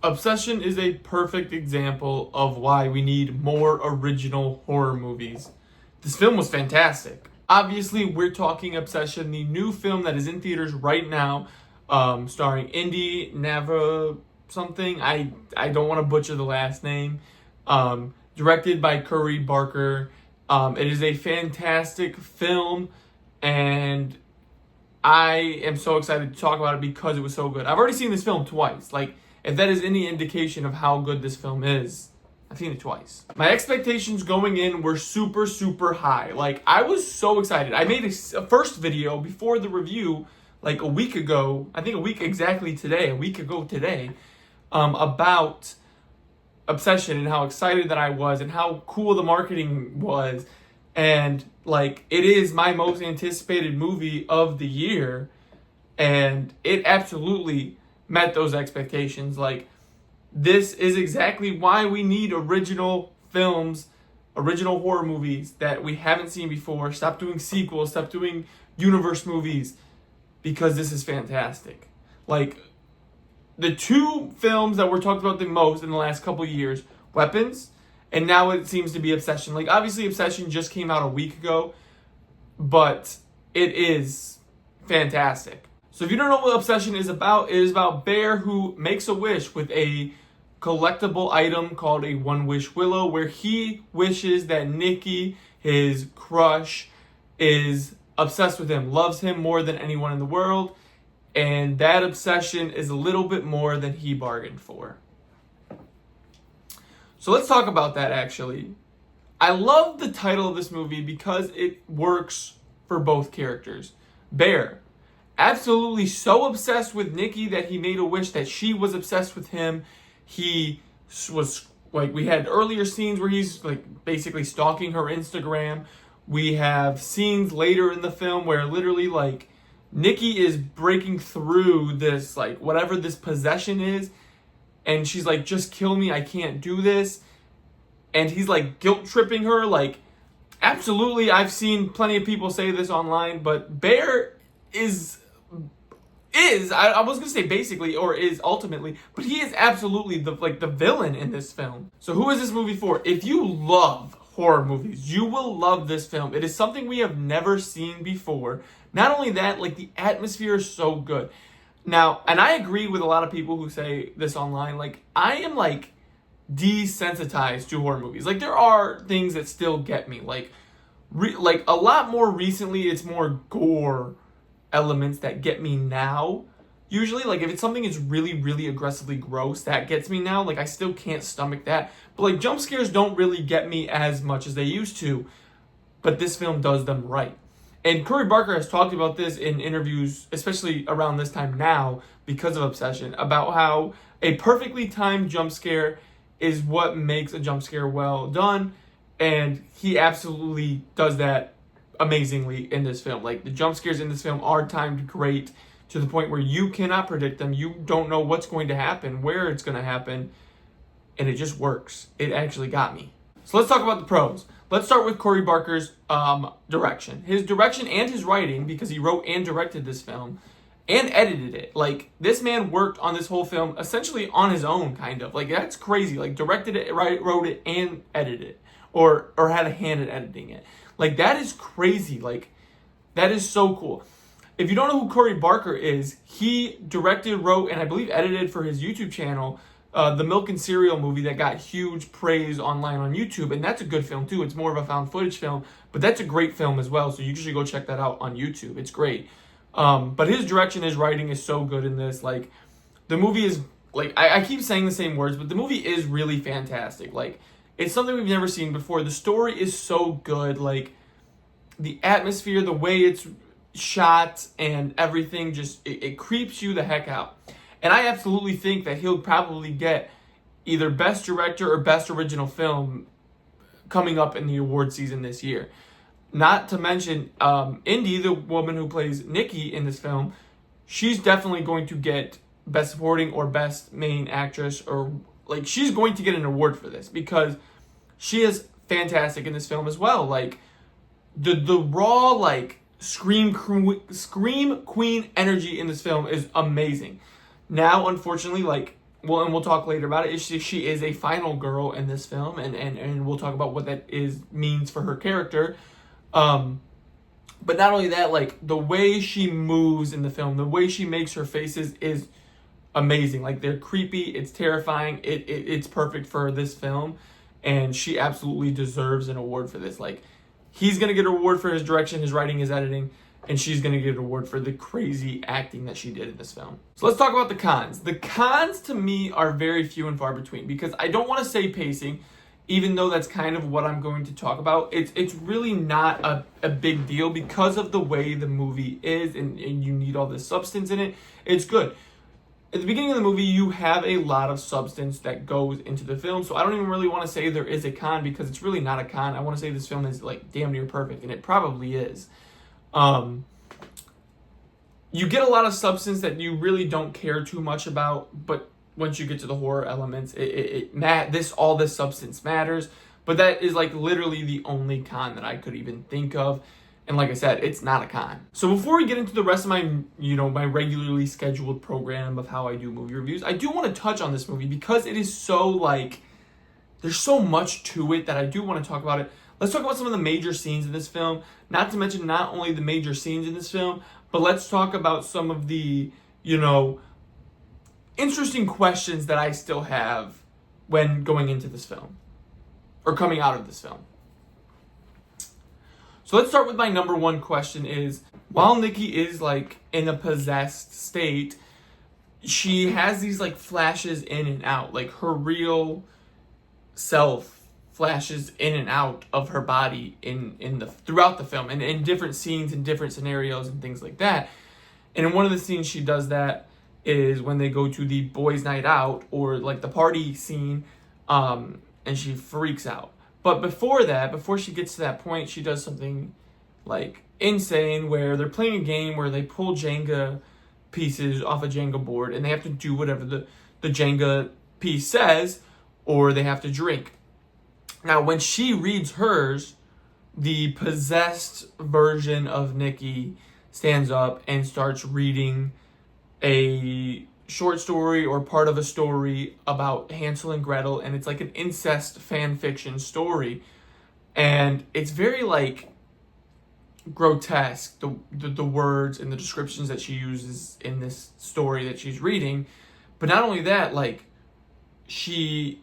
Obsession is a perfect example of why we need more original horror movies. This film was fantastic. Obviously, we're talking Obsession, the new film that is in theaters right now, starring Indy Navra something. I don't want to butcher the last name. Directed by Curry Barker. It is a fantastic film, and I am so excited to talk about it because it was so good. I've already seen this film twice. Like, if that is any indication of how good this film is, I've seen it twice. My expectations going in were super, super high. Like, I was so excited. I made a first video before the review, like a week ago, I think a week ago today, about Obsession and how excited that I was and how cool the marketing was. And, like, it is my most anticipated movie of the year. And it absolutely met those expectations. Like, this is exactly why we need original films, original horror movies that we haven't seen before. Stop doing sequels, stop doing universe movies, because this is fantastic. Like, the two films that were talked about the most in the last couple of years, Weapons, and now it seems to be Obsession. Like, obviously Obsession just came out a week ago, but it is fantastic. So if you don't know what Obsession is about, it is about Bear who makes a wish with a collectible item called a One Wish Willow, where he wishes that Nikki, his crush, is obsessed with him, loves him more than anyone in the world, and that obsession is a little bit more than he bargained for. So let's talk about that, actually. I love the title of this movie because it works for both characters. Bear, absolutely so obsessed with Nikki that he made a wish that she was obsessed with him. He was, like, we had earlier scenes where he's, like, basically stalking her Instagram. We have scenes later in the film where literally, like, Nikki is breaking through this, like, whatever this possession is, and she's like, just kill me, I can't do this. And he's, like, guilt-tripping her. Like, absolutely, I've seen plenty of people say this online, but Bear I was gonna say basically, or is ultimately, but he is absolutely the villain in this film. So who is this movie for? If you love horror movies, you will love this film. It is something we have never seen before. Not only that, like, the atmosphere is so good. Now, and I agree with a lot of people who say this online, like, I am, like, desensitized to horror movies. Like, there are things that still get me. Like, like a lot more recently, it's more gore elements that get me now. Usually, like, if it's something that's really, really aggressively gross, that gets me now. Like, I still can't stomach that. But, like, jump scares don't really get me as much as they used to. But this film does them right. And Curry Barker has talked about this in interviews, especially around this time now, because of Obsession, about how a perfectly timed jump scare is what makes a jump scare well done. And he absolutely does that amazingly in this film. Like, the jump scares in this film are timed great to the point where you cannot predict them. You don't know what's going to happen, where it's going to happen, and it just works. It actually got me. So let's talk about the pros. Let's start with Curry Barker's direction. His direction and his writing, because he wrote and directed this film and edited it. Like, this man worked on this whole film essentially on his own, kind of. Like, that's crazy. Like, directed it, wrote it, and edited it. Or had a hand in editing it. Like, that is crazy. Like, that is so cool. If you don't know who Curry Barker is, he directed, wrote, and I believe edited for his YouTube channel the Milk and Cereal movie that got huge praise online on YouTube. And that's a good film, too. It's more of a found footage film, but that's a great film as well. So you should go check that out on YouTube. It's great. But his direction, his writing is so good in this. Like, the movie is, like, I keep saying the same words, but the movie is really fantastic. Like, it's something we've never seen before. The story is so good. Like, the atmosphere, the way it's shot and everything, just, it creeps you the heck out. And I absolutely think that he'll probably get either Best Director or Best Original Film coming up in the award season this year. Not to mention, Indy, the woman who plays Nikki in this film, she's definitely going to get Best Supporting or Best Main Actress, or, like, she's going to get an award for this because she is fantastic in this film as well. Like, the raw, like, scream queen energy in this film is amazing. Now, unfortunately, like, well, and we'll talk later about it, is she is a final girl in this film, and we'll talk about what that means for her character. But not only that, like, the way she moves in the film, the way she makes her faces is amazing. Like, they're creepy, it's terrifying, it's perfect for this film, and she absolutely deserves an award for this. Like, he's gonna get an award for his direction, his writing, his editing, and she's gonna get an award for the crazy acting that she did in this film. So let's talk about the cons. The cons to me are very few and far between, because I don't want to say pacing, even though that's kind of what I'm going to talk about. It's really not a big deal because of the way the movie is, and you need all this substance in it. It's good. At the beginning of the movie, you have a lot of substance that goes into the film, so I don't even really want to say there is a con, because it's really not a con. I want to say this film is like damn near perfect, and it probably is. You get a lot of substance that you really don't care too much about, but once you get to the horror elements, all this substance matters. But that is like literally the only con that I could even think of. And like I said, it's not a con. So before we get into the rest of my, my regularly scheduled program of how I do movie reviews, I do want to touch on this movie because it is so like, there's so much to it that I do want to talk about it. Let's talk about some of the major scenes in this film. Not to mention not only the major scenes in this film, but let's talk about some of the, interesting questions that I still have when going into this film or coming out of this film. So let's start with my number one question is, while Nikki is like in a possessed state, she has these like flashes in and out, like her real self flashes in and out of her body throughout the film and in different scenes and different scenarios and things like that. And in one of the scenes she does that is when they go to the boys' night out, or like the party scene, and she freaks out. But before she gets to that point, she does something like insane where they're playing a game where they pull Jenga pieces off a Jenga board and they have to do whatever the Jenga piece says, or they have to drink. Now, when she reads hers, the possessed version of Nikki stands up and starts reading a short story or part of a story about Hansel and Gretel, and it's like an incest fan fiction story, and it's very like grotesque, the words and the descriptions that she uses in this story that she's reading. But not only that, like she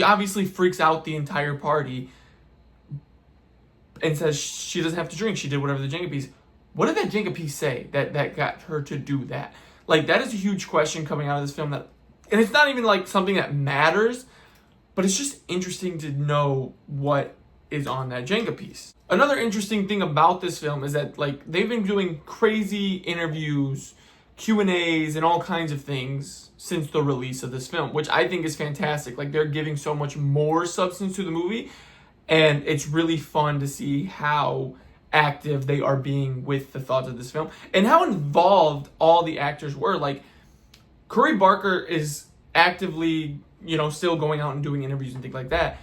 obviously freaks out the entire party and says she doesn't have to drink, she did whatever the Jenga piece. What did that Jenga piece say that got her to do that? Like, that is a huge question coming out of this film, and it's not even like something that matters, but it's just interesting to know what is on that Jenga piece. Another interesting thing about this film is that like they've been doing crazy interviews, Q&As, and all kinds of things since the release of this film, which I think is fantastic. Like, they're giving so much more substance to the movie, and it's really fun to see how active they are being with the thoughts of this film and how involved all the actors were. Like, Curry Barker is actively, still going out and doing interviews and things like that,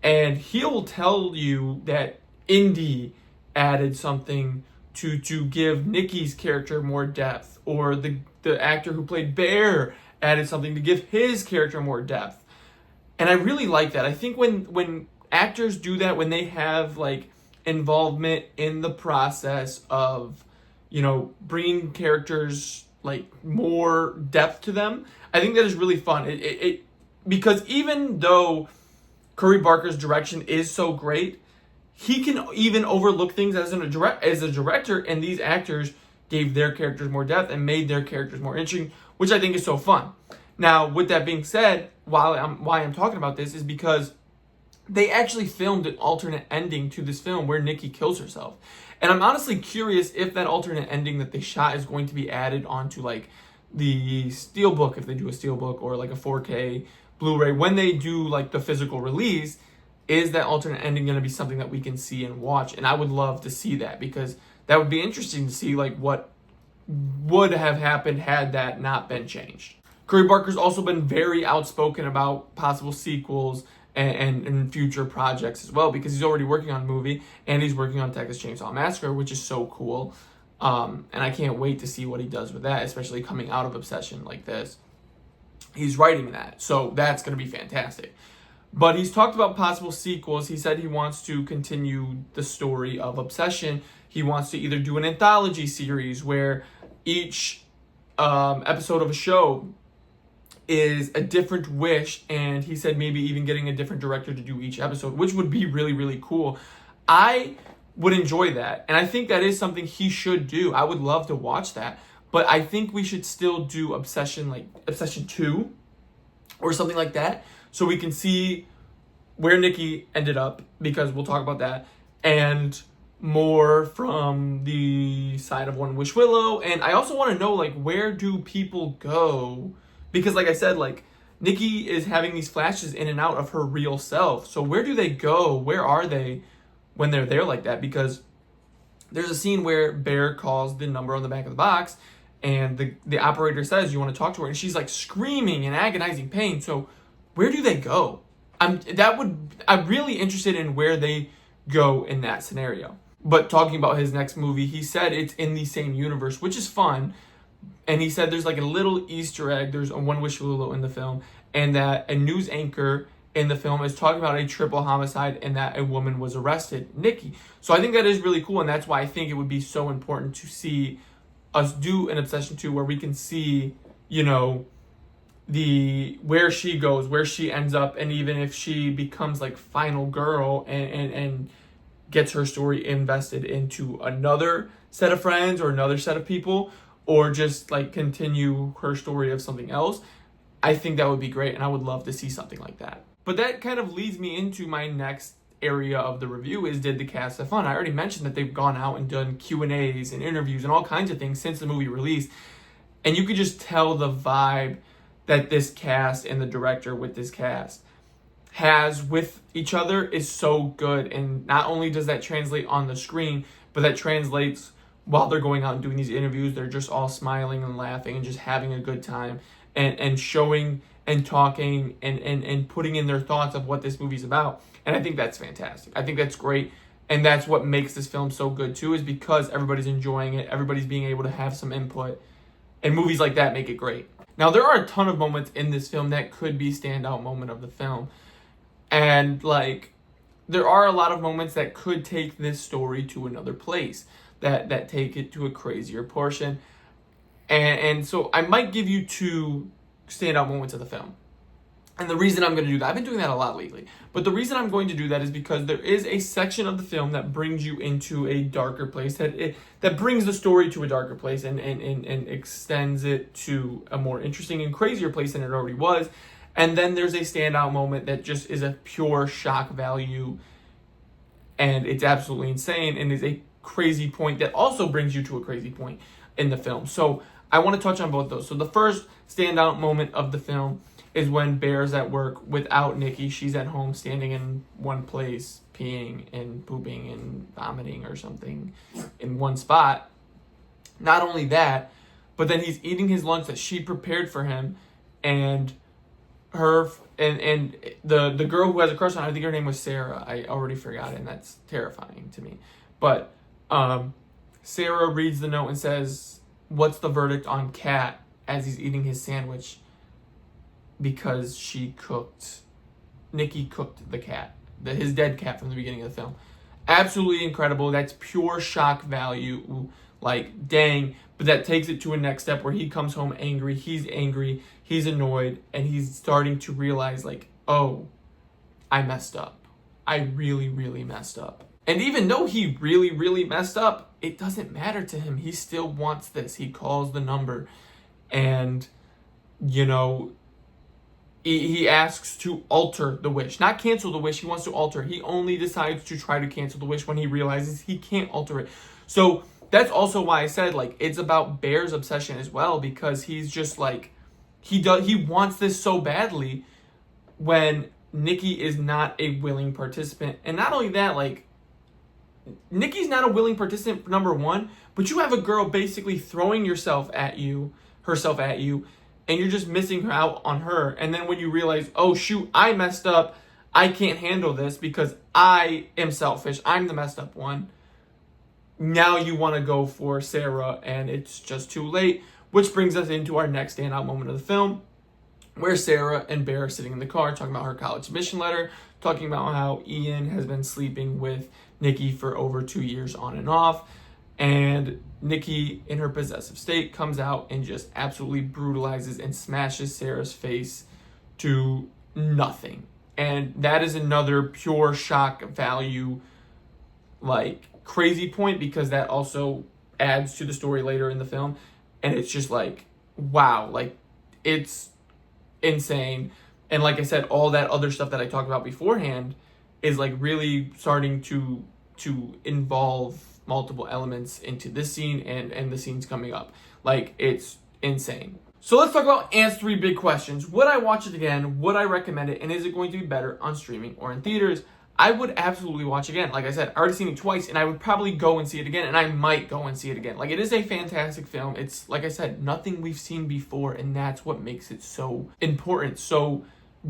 and he'll tell you that Indy added something to give Nikki's character more depth, or the actor who played Bear added something to give his character more depth. And I really like that. I think when actors do that, when they have like involvement in the process of, bringing characters like more depth to them, I think that is really fun. Because even though Curry Barker's direction is so great, he can even overlook things as a director, and these actors gave their characters more depth and made their characters more interesting, which I think is so fun. Now, with that being said, why I'm talking about this is because they actually filmed an alternate ending to this film where Nikki kills herself. And I'm honestly curious if that alternate ending that they shot is going to be added onto like the Steelbook, if they do a Steelbook, or like a 4K Blu-ray. When they do like the physical release, is that alternate ending going to be something that we can see and watch? And I would love to see that, because that would be interesting to see like what would have happened had that not been changed. Curry Barker's also been very outspoken about possible sequels and future projects as well, because he's already working on a movie and he's working on Texas Chainsaw Massacre, which is so cool. And I can't wait to see what he does with that, especially coming out of Obsession like this. He's writing that, so that's going to be fantastic. But he's talked about possible sequels. He said he wants to continue the story of Obsession. He wants to either do an anthology series where each episode of a show is a different wish, and he said maybe even getting a different director to do each episode, which would be really, really cool. I would enjoy that, and I think that is something he should do. I would love to watch that, but I think we should still do Obsession, like Obsession 2 or something like that, so we can see where Nikki ended up, because we'll talk about that, and more from the side of One Wish Willow. And I also want to know, like, where do people go? Because like I said, like, Nikki is having these flashes in and out of her real self. So where do they go? Where are they when they're there like that? Because there's a scene where Bear calls the number on the back of the box, and the operator says, you want to talk to her? And she's like screaming in agonizing pain. So where do they go? I'm really interested in where they go in that scenario. But talking about his next movie, he said it's in the same universe, which is fun. And he said there's like a little Easter egg. There's a One Wish Willow in the film, and that a news anchor in the film is talking about a triple homicide and that a woman was arrested, Nikki. So I think that is really cool, and that's why I think it would be so important to see us do an Obsession 2 where we can see, you know, where she goes, where she ends up, and even if she becomes like final girl and gets her story invested into another set of friends or another set of people, or just like continue her story of something else. I think that would be great, and I would love to see something like that. But that kind of leads me into my next area of the review is, did the cast have fun? I already mentioned that they've gone out and done Q&As and interviews and all kinds of things since the movie released, and you could just tell the vibe that this cast and the director with this cast has with each other is so good. And not only does that translate on the screen, but that translates while they're going out and doing these interviews. They're just all smiling and laughing and just having a good time, and showing and talking and putting in their thoughts of what this movie's about. And I think that's fantastic. I think that's great. And that's what makes this film so good too, is because everybody's enjoying it. Everybody's being able to have some input. And movies like that make it great. Now, there are a ton of moments in this film that could be standout moment of the film. And like, there are a lot of moments that could take this story to another place, that take it to a crazier portion. And so I might give you 2 standout moments of the film. And the reason I'm going to do that, I've been doing that a lot lately, but the reason I'm going to do that is because there is a section of the film that brings you into a darker place, that brings the story to a darker place and extends it to a more interesting and crazier place than it already was. And then there's a standout moment that just is a pure shock value, and it's absolutely insane, and is a crazy point that also brings you to a crazy point in the film. So I want to touch on both those. So the first standout moment of the film is when Bear's at work without Nikki. She's at home standing in one place, peeing and pooping and vomiting or something in one spot. Not only that, but then he's eating his lunch that she prepared for him, and the girl who has a crush on her, I think her name was Sarah. I already forgot it, and that's terrifying to me. But Sarah reads the note and says, "What's the verdict on Kat?" as he's eating his sandwich, because Nikki cooked the cat, his dead cat from the beginning of the film. Absolutely incredible. That's pure shock value. Like, dang. But that takes it to a next step where he comes home angry, he's annoyed, and he's starting to realize, like, oh, I messed up. I really, really messed up. And even though he really, really messed up, it doesn't matter to him. He still wants this. He calls the number, and, you know, he asks to alter the wish. Not cancel the wish, he wants to alter. He only decides to try to cancel the wish when he realizes he can't alter it. So that's also why I said, like, it's about Bear's obsession as well, because he's just like, he wants this so badly when Nikki is not a willing participant. And not only that, like, Nikki's not a willing participant, number one, but you have a girl basically throwing herself at you, and you're just missing out on her. And then when you realize, oh shoot, I messed up, I can't handle this because I am selfish, I'm the messed up one. Now you want to go for Sarah, and it's just too late. Which brings us into our next standout moment of the film, where Sarah and Bear are sitting in the car talking about her college admission letter, talking about how Ian has been sleeping with Nikki for over 2 years on and off. And Nikki, in her possessive state, comes out and just absolutely brutalizes and smashes Sarah's face to nothing. And that is another pure shock value, like, crazy point, because that also adds to the story later in the film. And it's just like, wow, like, it's insane. And like I said, all that other stuff that I talked about beforehand is like really starting to involve multiple elements into this scene and the scenes coming up. Like, it's insane. So let's talk about Ant's 3 big questions. Would I watch it again? Would I recommend it? And is it going to be better on streaming or in theaters? I would absolutely watch again. Like I said, I already seen it twice, and I would probably go and see it again, and I might go and see it again. Like, it is a fantastic film. It's, like I said, nothing we've seen before, and that's what makes it so important, so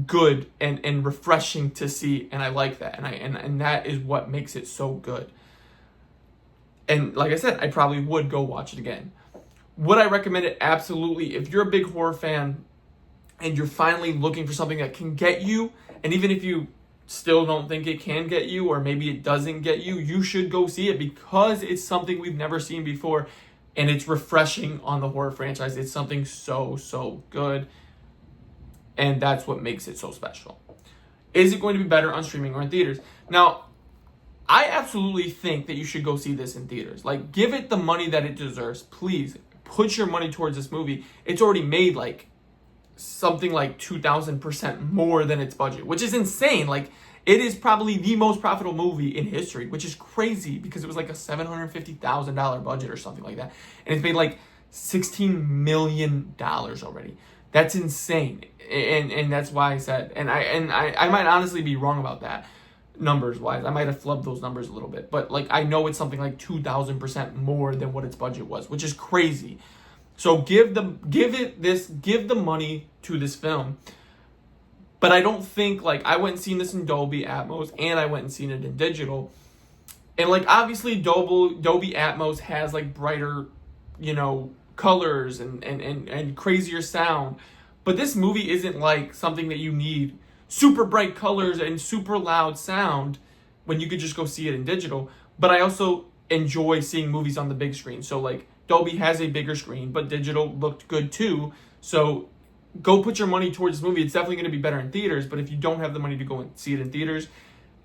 good and refreshing to see, and I like that, and that is what makes it so good. And like I said, I probably would go watch it again. Would I recommend it? Absolutely. If you're a big horror fan and you're finally looking for something that can get you, and even if you still don't think it can get you, or maybe it doesn't get you, you should go see it, because it's something we've never seen before, and it's refreshing on the horror franchise. It's something so good, and that's what makes it so special. Is it going to be better on streaming or in theaters? Now, I absolutely think that you should go see this in theaters. Like, give it the money that it deserves. Please put your money towards this movie. It's already made like something like 2,000% more than its budget, which is insane. Like, it is probably the most profitable movie in history, which is crazy, because it was like a $750,000 budget or something like that, and it's made like $16 million already. That's insane, and that's why I said, and I might honestly be wrong about that numbers wise. I might have flubbed those numbers a little bit, but like, I know it's something like 2,000% more than what its budget was, which is crazy. So give the money to this film. But I don't think, like, I went and seen this in Dolby Atmos, and I went and seen it in digital. And like, obviously Dolby Atmos has like brighter, colors and crazier sound. But this movie isn't like something that you need super bright colors and super loud sound when you could just go see it in digital. But I also enjoy seeing movies on the big screen. So like, Dolby has a bigger screen, but digital looked good too. So go put your money towards this movie. It's definitely going to be better in theaters, but if you don't have the money to go and see it in theaters,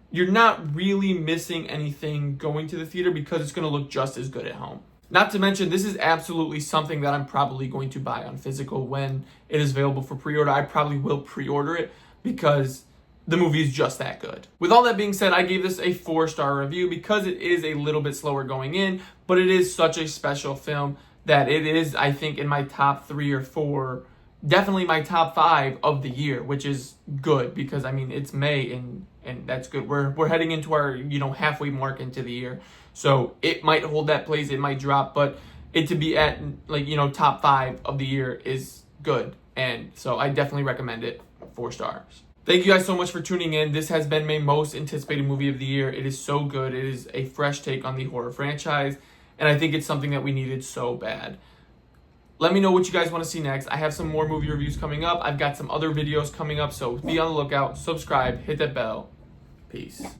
you're not really missing anything going to the theater, because it's going to look just as good at home. Not to mention, this is absolutely something that I'm probably going to buy on physical when it is available for pre-order. I probably will pre-order it, because the movie is just that good. With all that being said, I gave this a 4-star review, because it is a little bit slower going in, but it is such a special film that it is, I think, in my top 3 or 4, definitely my top 5 of the year, which is good, because I mean, it's May, and that's good. We're heading into our halfway mark into the year, so it might hold that place, it might drop, but it to be at like top 5 of the year is good, and so I definitely recommend it. 4 stars. Thank you guys so much for tuning in. This has been my most anticipated movie of the year. It is so good. It is a fresh take on the horror franchise, and I think it's something that we needed so bad. Let me know what you guys want to see next. I have some more movie reviews coming up. I've got some other videos coming up, so be on the lookout. Subscribe, hit that bell. Peace.